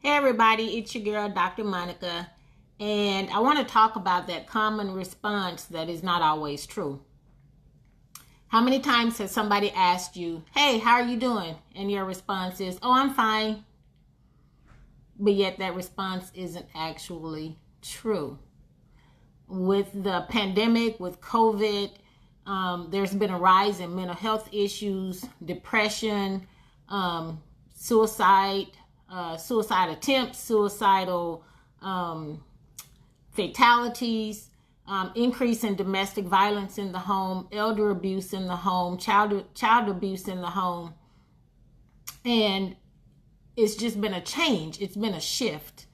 Hey everybody, it's your girl, Dr. Monica, and I want to talk about that common response that is not always true. How many times has somebody asked you, hey, how are you doing? And your response is, oh, I'm fine. But yet that response isn't actually true. With the pandemic, with COVID, there's been a rise in mental health issues, depression, suicide attempts, suicidal fatalities, increase in domestic violence in the home, elder abuse in the home, child abuse in the home. And it's just been a change. It's been a shift,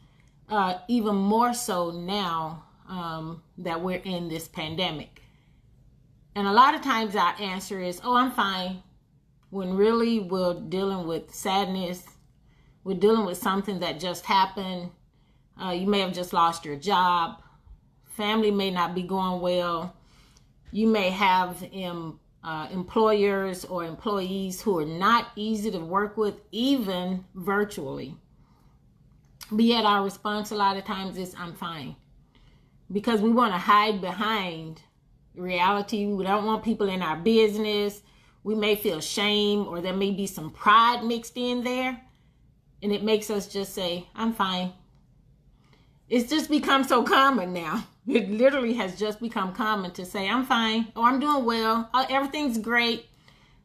even more so now that we're in this pandemic. And a lot of times our answer is, oh, I'm fine, when really we're dealing with sadness. We're dealing with something that just happened. You may have just lost your job. Family may not be going well. You may have employers or employees who are not easy to work with, even virtually. But yet our response a lot of times is, I'm fine. Because we want to hide behind reality. We don't want people in our business. We may feel shame, or there may be some pride mixed in there. And it makes us just say, I'm fine. It's just become so common now. It literally has just become common to say, I'm fine. Oh, I'm doing well. Oh, everything's great.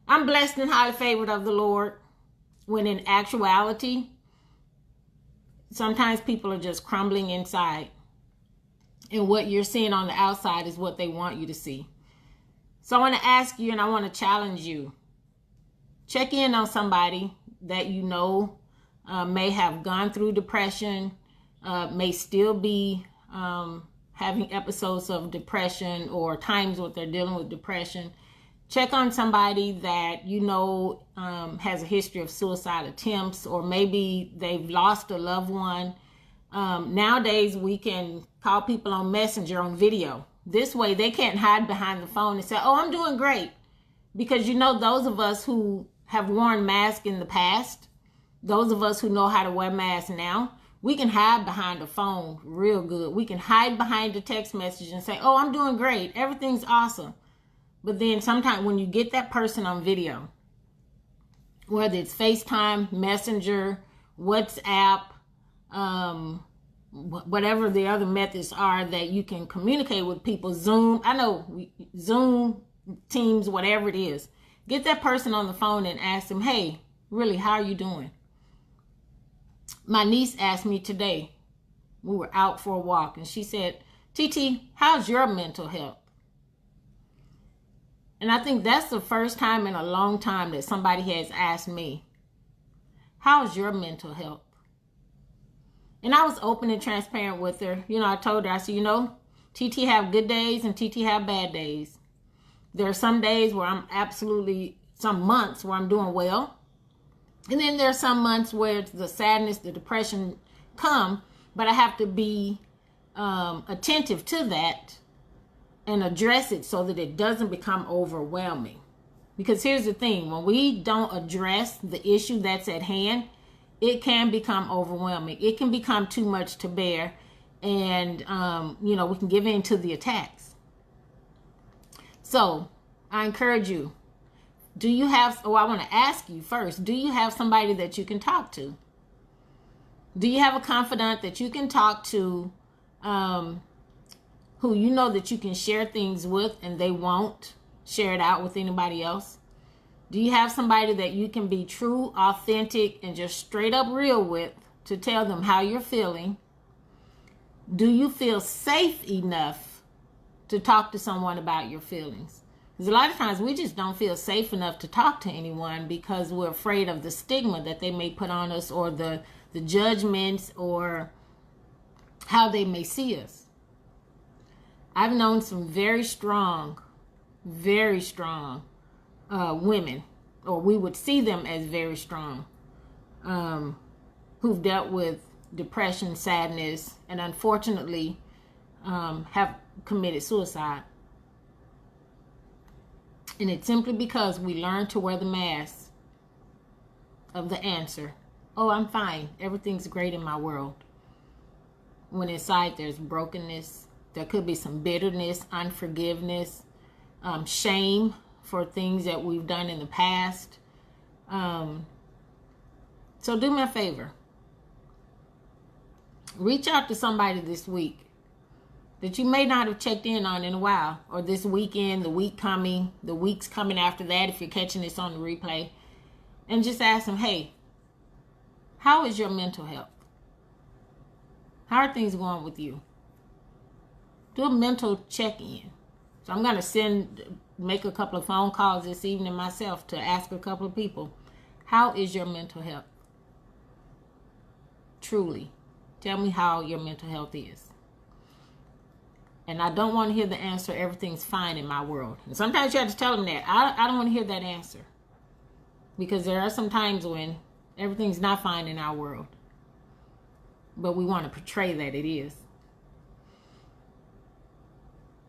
I'm blessed and highly favored of the Lord. When in actuality, sometimes people are just crumbling inside. And what you're seeing on the outside is what they want you to see. So I want to ask you, and I want to challenge you. Check in on somebody that you know may have gone through depression, may still be having episodes of depression or times when they're dealing with depression. Check on somebody that you know has a history of suicide attempts, or maybe they've lost a loved one. Nowadays, we can call people on Messenger on video. This way, they can't hide behind the phone and say, oh, I'm doing great. Because you know, those of us who have worn masks in the past, those of us who know how to wear masks now, we can hide behind a phone real good. We can hide behind a text message and say, oh, I'm doing great. Everything's awesome. But then sometimes when you get that person on video, whether it's FaceTime, Messenger, WhatsApp, whatever the other methods are that you can communicate with people, Zoom, Zoom, Teams, whatever it is, get that person on the phone and ask them, hey, really, how are you doing? My niece asked me today, we were out for a walk, and she said, TT, how's your mental health? And I think that's the first time in a long time that somebody has asked me, how's your mental health? And I was open and transparent with her. You know, I told her, I said, you know, TT have good days and TT have bad days. There are some days where some months where I'm doing well. And then there are some months where the sadness, the depression come, but I have to be attentive to that and address it so that it doesn't become overwhelming. Because here's the thing, when we don't address the issue that's at hand, it can become overwhelming. It can become too much to bear, and we can give in to the attacks. So I encourage you, I want to ask you first, do you have somebody that you can talk to? Do you have a confidant that you can talk to, who you know that you can share things with and they won't share it out with anybody else? Do you have somebody that you can be true, authentic, and just straight up real with to tell them how you're feeling? Do you feel safe enough to talk to someone about your feelings? Because a lot of times we just don't feel safe enough to talk to anyone because we're afraid of the stigma that they may put on us, or the judgments, or how they may see us. I've known some very strong women, or we would see them as very strong, who've dealt with depression, sadness, and unfortunately have committed suicide. And it's simply because we learned to wear the mask of the answer oh, I'm fine. Everything's great in my world. When inside there's brokenness, there could be some bitterness, unforgiveness, shame for things that we've done in the past. So do me a favor. Reach out to somebody this week that you may not have checked in on in a while, or this weekend, the week coming, the weeks coming after that, if you're catching this on the replay, and just ask them, hey, how is your mental health? How are things going with you? Do a mental check-in. So I'm going to make a couple of phone calls this evening myself to ask a couple of people, how is your mental health? Truly. Tell me how your mental health is. And I don't want to hear the answer, everything's fine in my world. And sometimes you have to tell them that. I don't want to hear that answer. Because there are some times when everything's not fine in our world. But we want to portray that it is.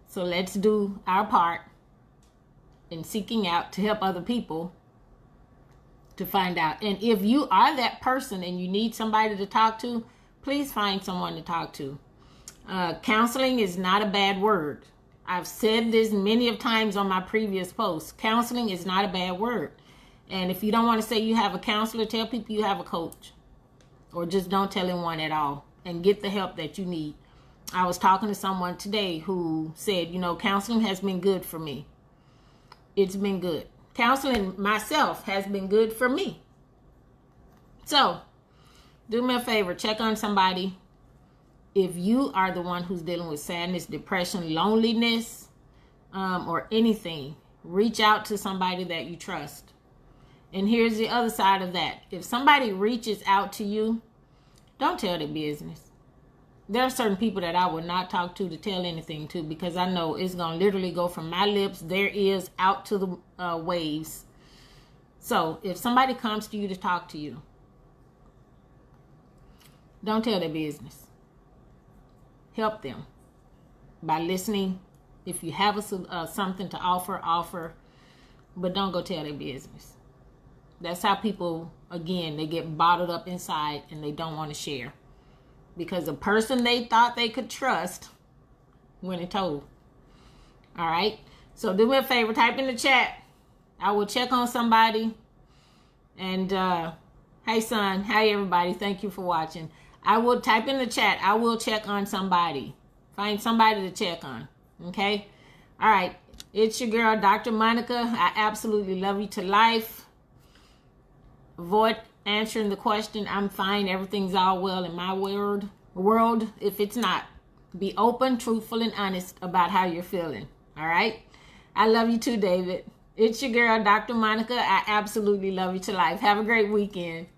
So let's do our part in seeking out to help other people to find out. And if you are that person and you need somebody to talk to, please find someone to talk to. Counseling is not a bad word. I've said this many of times on my previous posts. Counseling is not a bad word. And if you don't want to say you have a counselor, tell people you have a coach. Or just don't tell anyone at all. And get the help that you need. I was talking to someone today who said, you know, counseling has been good for me. It's been good. Counseling myself has been good for me. So, do me a favor. Check on somebody. If you are the one who's dealing with sadness, depression, loneliness, or anything, reach out to somebody that you trust. And here's the other side of that. If somebody reaches out to you, don't tell their business. There are certain people that I would not talk to tell anything to, because I know it's going to literally go from my lips, their ears, out to the waves. So if somebody comes to you to talk to you, don't tell their business. Help them by listening. If you have something to offer, but don't go tell their business. That's how people, again, they get bottled up inside and they don't want to share. Because the person they thought they could trust went and told. All right? So do me a favor, type in the chat. I will check on somebody. And, hey, son. Hi, everybody. Thank you for watching. I will type in the chat. I will check on somebody. Find somebody to check on. Okay? All right. It's your girl, Dr. Monica. I absolutely love you to life. Avoid answering the question, I'm fine, everything's all well in my world, if it's not. Be open, truthful, and honest about how you're feeling. All right? I love you too, David. It's your girl, Dr. Monica. I absolutely love you to life. Have a great weekend.